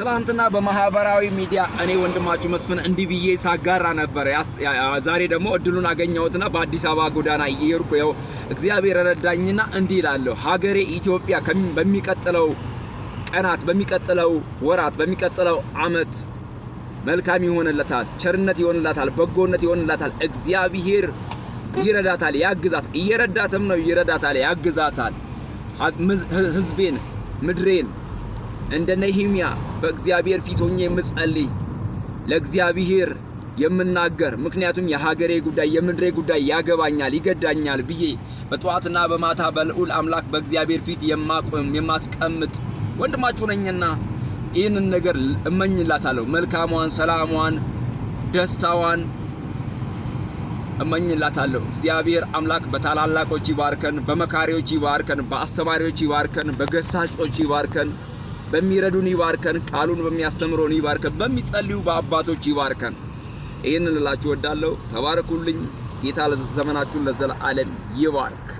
ትላንትና በማህበራዊ ሚዲያ እኔ ወንድማችሁ መስፍን እንዲህ ብዬ ሳጋራ ነበር። ዛሬ ደግሞ እድሉን አገኘሁትና በአዲስ አበባ ጎዳና እየሄድኩ ያው እግዚአብሔር ረዳኝና እንዲህ እላለሁ። ሀገሬ ኢትዮጵያ በሚቀጥለው ቀናት፣ በሚቀጥለው ወራት፣ በሚቀጥለው አመት መልካም ይሆንላታል፣ ቸርነት ይሆንላታል፣ በጎነት ይሆንላታል። እግዚአብሔር ይረዳታል፣ ያግዛት፣ እየረዳትም ነው። ይረዳታል፣ ያግዛታል። ህዝቤን፣ ምድሬን እንደ ነህምያ በእግዚአብሔር ፊት ሆኜ የምጸልይ ለእግዚአብሔር የምናገር፣ ምክንያቱም የሀገሬ ጉዳይ የምድሬ ጉዳይ ያገባኛል፣ ይገዳኛል ብዬ በጠዋትና በማታ በልዑል አምላክ በእግዚአብሔር ፊት የማስቀምጥ ወንድማችሁ ነኝና ይህንን ነገር እመኝላታለሁ። መልካሟን፣ ሰላሟን፣ ደስታዋን እመኝላታለሁ። እግዚአብሔር አምላክ በታላላቆች ይባርከን፣ በመካሪዎች ይባርከን፣ በአስተማሪዎች ይባርከን፣ በገሳጮች ይባርከን፣ በሚረዱን ይባርከን፣ ቃሉን በሚያስተምሩን ይባርከን፣ በሚጸልዩ በአባቶች ይባርከን። ይህንን ልላችሁ እወዳለሁ። ተባረኩልኝ። ጌታ ዘመናችሁን ለዘላለም ይባርክ።